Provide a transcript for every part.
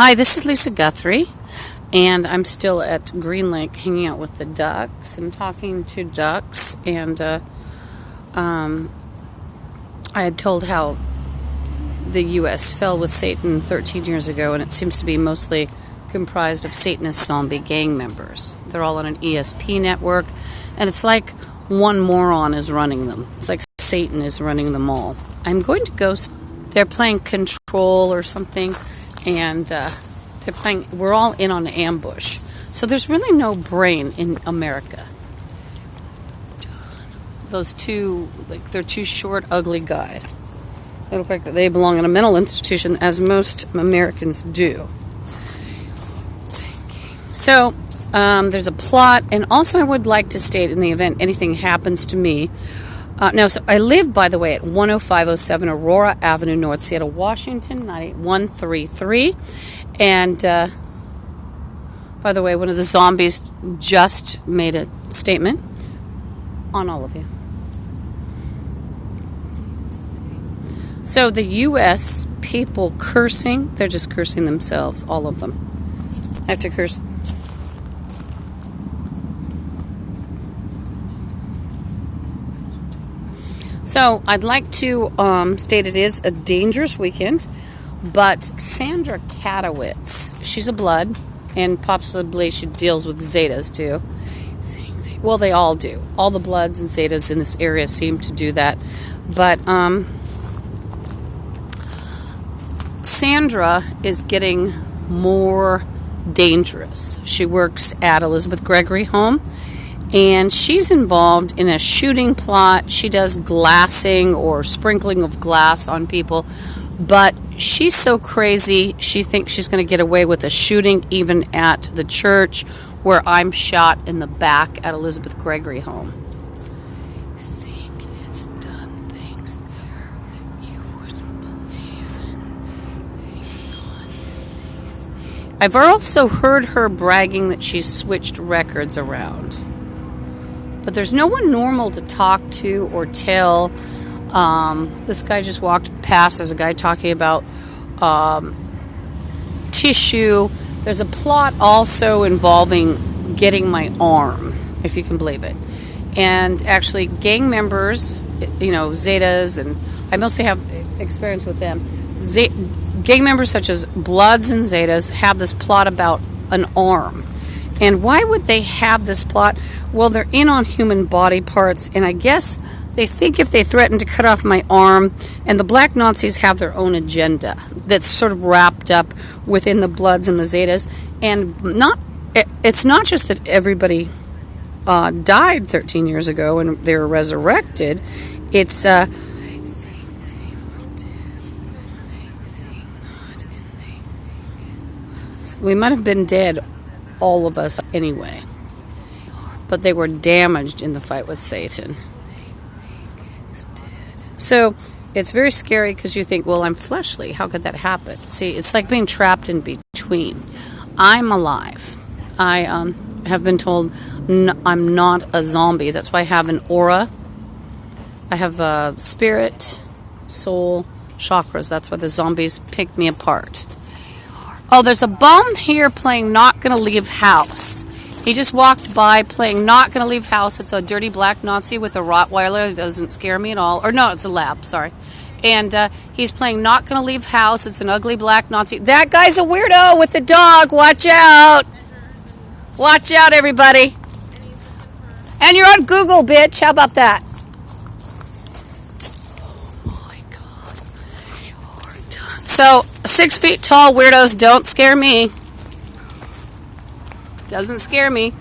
Hi, this is Lisa Guthrie, and I'm still at Green Lake hanging out with the ducks and talking to ducks. And I had told how the U.S. fell with Satan 13 years ago, and it seems to be mostly comprised of Satanist zombie gang members. They're all on an ESP network, and it's like one moron is running them. It's like Satan is running them all. I'm going to go. They're playing Control or something, and we're all in on an ambush. So there's really no brain in America. Those two, they're two short, ugly guys. They look like they belong in a mental institution, as most Americans do. So there's a plot, and also I would like to state, in the event anything happens to me. So I live, by the way, at 10507 Aurora Avenue North, Seattle, Washington, 98133. And, by the way, one of the zombies just made a statement on all of you. So the U.S. people cursing, they're just cursing themselves, all of them. I have to curse. So I'd like to state it is a dangerous weekend, but Sandra Katowitz, she's a blood, and possibly she deals with Zetas too. Well, they all do. All the bloods and Zetas in this area seem to do that. But Sandra is getting more dangerous. She works at Elizabeth Gregory Home, and she's involved in a shooting plot. She does glassing or sprinkling of glass on people, but she's so crazy, she thinks she's going to get away with a shooting even at the church where I'm shot in the back at Elizabeth Gregory Home. I think it's done things there that you wouldn't believe in. I've also heard her bragging that she's switched records around. But there's no one normal to talk to or tell. This guy just walked past. There's a guy talking about tissue. There's a plot also involving getting my arm, if you can believe it. And actually, gang members, Zetas, and I mostly have experience with them. Gang members such as Bloods and Zetas have this plot about an arm. And why would they have this plot? Well, they're in on human body parts, and I guess they think if they threaten to cut off my arm, and the black Nazis have their own agenda that's sort of wrapped up within the Bloods and the Zetas, and it's not just that everybody died 13 years ago and they were resurrected. It's we might have been dead, all of us anyway, but they were damaged in the fight with Satan. So it's very scary because you think, well, I'm fleshly. How could that happen? See, it's like being trapped in between. I'm alive. I have been told I'm not a zombie. That's why I have an aura. I have a spirit, soul, chakras. That's why the zombies pick me apart. Oh, there's a bum here playing Not Gonna Leave House. He just walked by playing Not Gonna Leave House. It's a dirty black Nazi with a Rottweiler. It doesn't scare me at all. Or no, it's a lab, sorry. And he's playing Not Gonna Leave House. It's an ugly black Nazi. That guy's a weirdo with the dog. Watch out. Watch out, everybody. And you're on Google, bitch. How about that? So, 6 feet tall weirdos don't scare me. Doesn't scare me.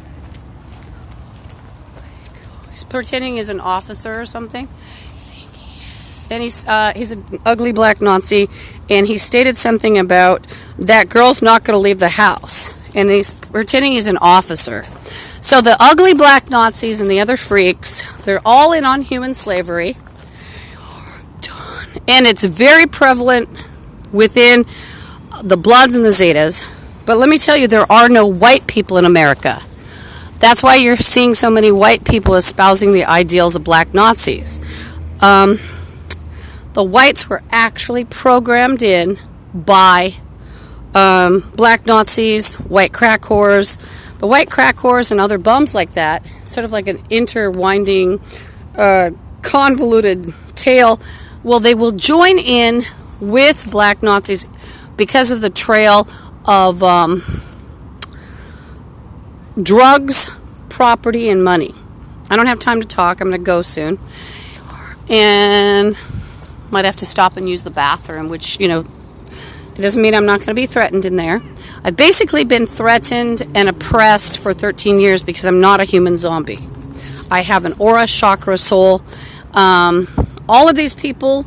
He's pretending he's an officer or something. And he's an ugly black Nazi, and he stated something about that girl's not going to leave the house. And he's pretending he's an officer. So the ugly black Nazis and the other freaks, they're all in on human slavery. And it's very prevalent within the Bloods and the Zetas. But let me tell you, there are no white people in America. That's why you're seeing so many white people espousing the ideals of black Nazis. The whites were actually programmed in by black Nazis, white crack whores. The white crack whores and other bums like that, sort of like an interwinding, convoluted tale. Well, they will join in with black Nazis because of the trail of drugs, property, and money. I don't have time to talk. I'm going to go soon. And might have to stop and use the bathroom, which, it doesn't mean I'm not going to be threatened in there. I've basically been threatened and oppressed for 13 years because I'm not a human zombie. I have an aura, chakra, soul. All of these people,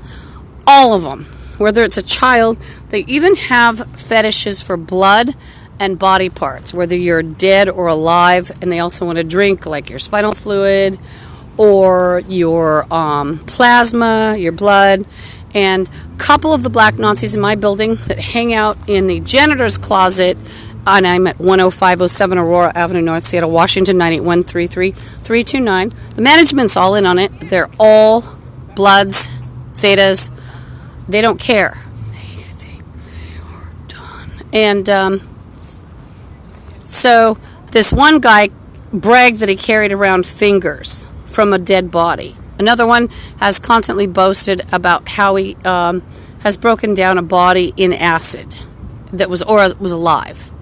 all of them, whether it's a child, they even have fetishes for blood and body parts, whether you're dead or alive, and they also want to drink like your spinal fluid or your plasma, your blood. And a couple of the black Nazis in my building that hang out in the janitor's closet, and I'm at 10507 Aurora Avenue North, Seattle, Washington, 98133-329. The management's all in on it. They're all Bloods, Zetas. They don't care. They are done. And so this one guy bragged that he carried around fingers from a dead body. Another one has constantly boasted about how he has broken down a body in acid that was alive.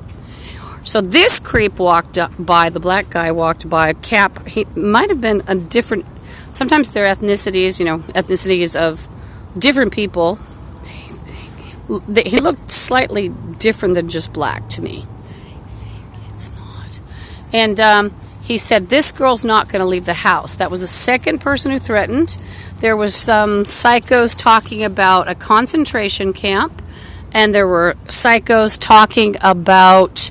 So this creep walked by, the black guy walked by, cap. He might have been a different, sometimes their ethnicities, ethnicities of different people. He looked slightly different than just black to me. It's not. And he said, this girl's not going to leave the house. That was the second person who threatened. There was some psychos talking about a concentration camp, and there were psychos talking about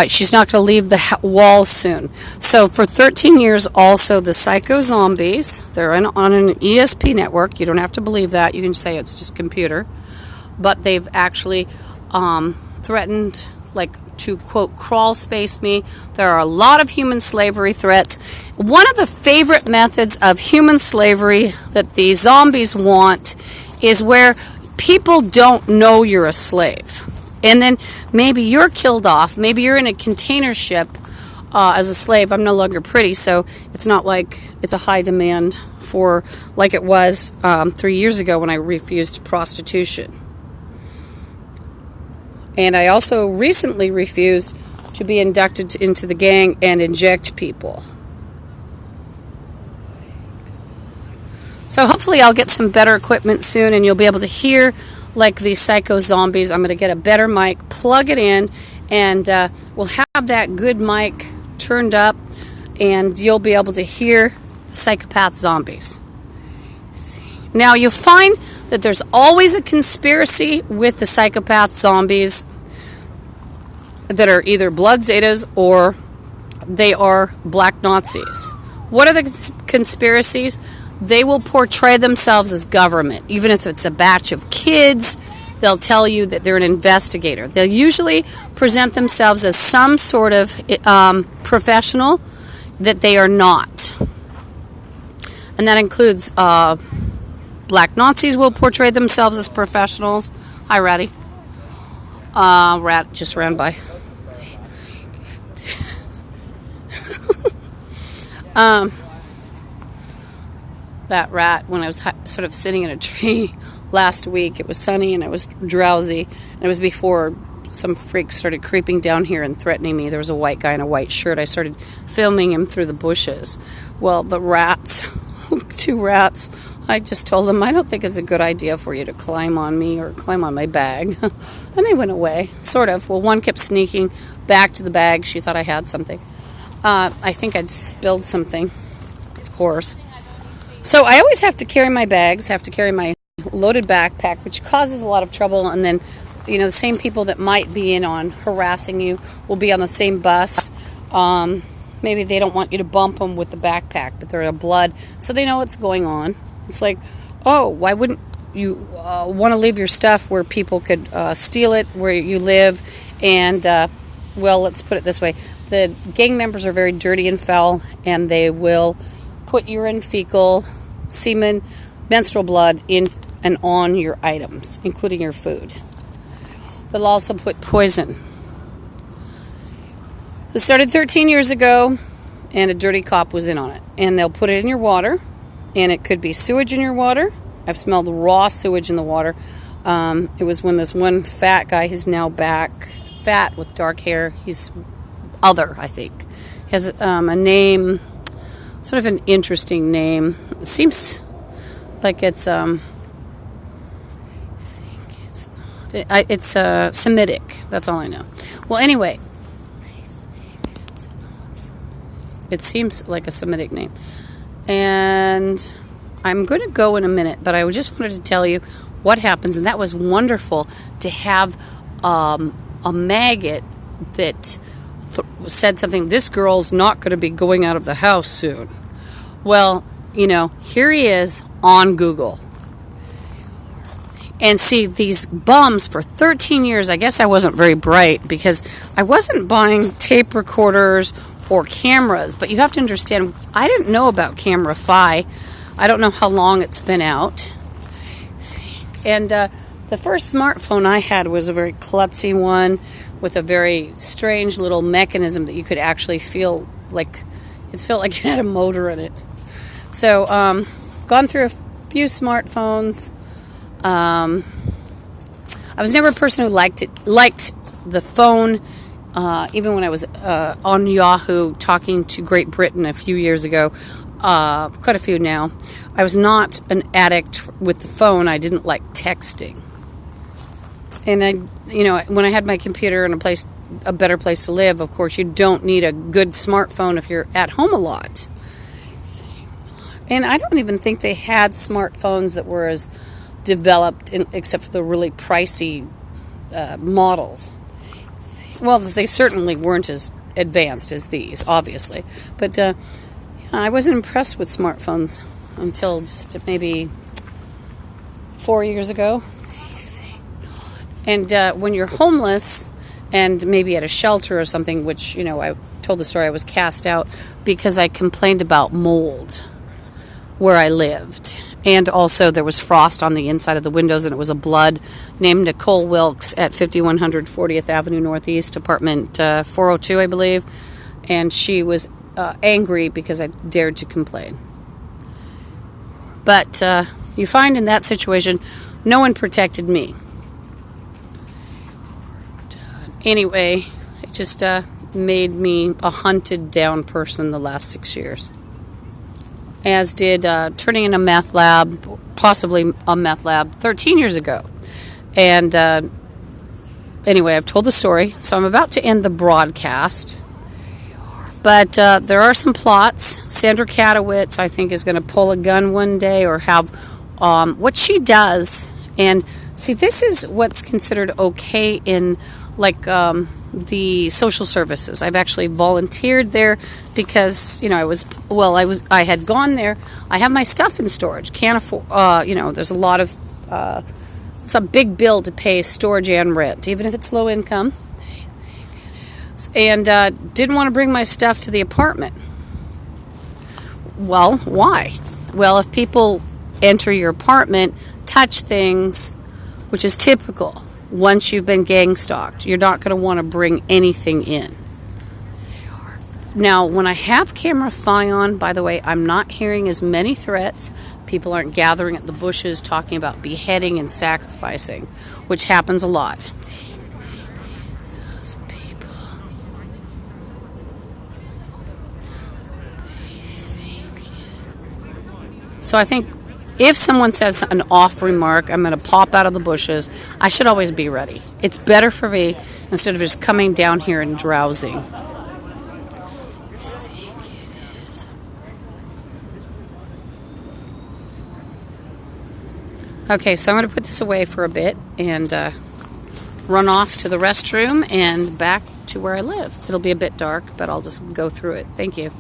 she's not going to leave the wall soon. So for 13 years also, the psycho zombies, they're on an ESP network. You don't have to believe that. You can say it's just computer. But they've actually threatened, to, quote, crawl space me. There are a lot of human slavery threats. One of the favorite methods of human slavery that the zombies want is where people don't know you're a slave. And then maybe you're killed off. Maybe you're in a container ship as a slave. I'm no longer pretty, so it's not like it's a high demand for, like it was 3 years ago when I refused prostitution. And I also recently refused to be inducted into the gang and inject people. So hopefully I'll get some better equipment soon and you'll be able to hear like these psycho zombies. I'm going to get a better mic, plug it in, and we'll have that good mic turned up and you'll be able to hear the psychopath zombies. Now you'll find that there's always a conspiracy with the psychopath zombies that are either blood Zetas or they are black Nazis. What are the conspiracies? They will portray themselves as government. Even if it's a batch of kids, they'll tell you that they're an investigator. They'll usually present themselves as some sort of professional that they are not. And that includes black Nazis will portray themselves as professionals. Hi, Ratty. Rat just ran by. That rat, when I was sort of sitting in a tree last week, it was sunny and I was drowsy, and it was before some freaks started creeping down here and threatening me. There was a white guy in a white shirt. I started filming him through the bushes. Well, the rats, 2 rats, I just told them, I don't think it's a good idea for you to climb on me or climb on my bag. And they went away, sort of. Well, one kept sneaking back to the bag. She thought I had something. I think I'd spilled something, of course. So I always have to carry my bags, have to carry my loaded backpack, which causes a lot of trouble. And then, the same people that might be in on harassing you will be on the same bus. Maybe they don't want you to bump them with the backpack, but they're a blood, so they know what's going on. It's like, oh, why wouldn't you want to leave your stuff where people could steal it, where you live? And, well, let's put it this way. The gang members are very dirty and foul, and they will put urine, fecal, semen, menstrual blood in and on your items, including your food. They'll also put poison. It started 13 years ago, and a dirty cop was in on it. And they'll put it in your water, and it could be sewage in your water. I've smelled raw sewage in the water. It was when this one fat guy, he's now back, fat with dark hair. He's other, I think. He has a name, sort of an interesting name. It seems like it's, I think it's not. It's Semitic. That's all I know. Well, anyway, it seems like a Semitic name. And I'm going to go in a minute, but I just wanted to tell you what happens. And that was wonderful to have a maggot that said something, this girl's not going to be going out of the house soon. Well, you know, here he is on Google. And see, these bums for 13 years, I guess I wasn't very bright because I wasn't buying tape recorders or cameras. But you have to understand, I didn't know about CameraFi. I don't know how long it's been out. And the first smartphone I had was a very klutzy one with a very strange little mechanism that you could actually feel like, it felt like it had a motor in it. So, gone through a few smartphones. I was never a person who liked the phone, even when I was on Yahoo talking to Great Britain a few years ago, quite a few now. I was not an addict with the phone. I didn't like texting. And when I had my computer and a better place to live, of course, you don't need a good smartphone if you're at home a lot. And I don't even think they had smartphones that were as developed, except for the really pricey models. Well, they certainly weren't as advanced as these, obviously. But I wasn't impressed with smartphones until just maybe 4 years ago. And when you're homeless and maybe at a shelter or something, which, I told the story, I was cast out because I complained about mold where I lived. And also there was frost on the inside of the windows, and it was a blood named Nicole Wilkes at 5100 40th Avenue Northeast, apartment 402, I believe. And she was angry because I dared to complain. But you find in that situation, no one protected me. Anyway, it just made me a hunted down person the last 6 years. As did turning in a meth lab, possibly a meth lab, 13 years ago. And anyway, I've told the story, so I'm about to end the broadcast. But there are some plots. Sandra Katowitz, I think, is going to pull a gun one day or have what she does. And see, this is what's considered okay in the social services. I've actually volunteered there because, I had gone there. I have my stuff in storage. Can't afford, there's a lot of, it's a big bill to pay storage and rent, even if it's low income. And didn't want to bring my stuff to the apartment. Well, why? Well, if people enter your apartment, touch things, which is typical, once you've been gang stalked, you're not going to want to bring anything in. Now, when I have CameraFi on, by the way, I'm not hearing as many threats. People aren't gathering at the bushes talking about beheading and sacrificing, which happens a lot. Those people. So I think if someone says an off remark, I'm going to pop out of the bushes. I should always be ready. It's better for me instead of just coming down here and drowsing. I think it is. Okay, so I'm going to put this away for a bit and run off to the restroom and back to where I live. It'll be a bit dark, but I'll just go through it. Thank you.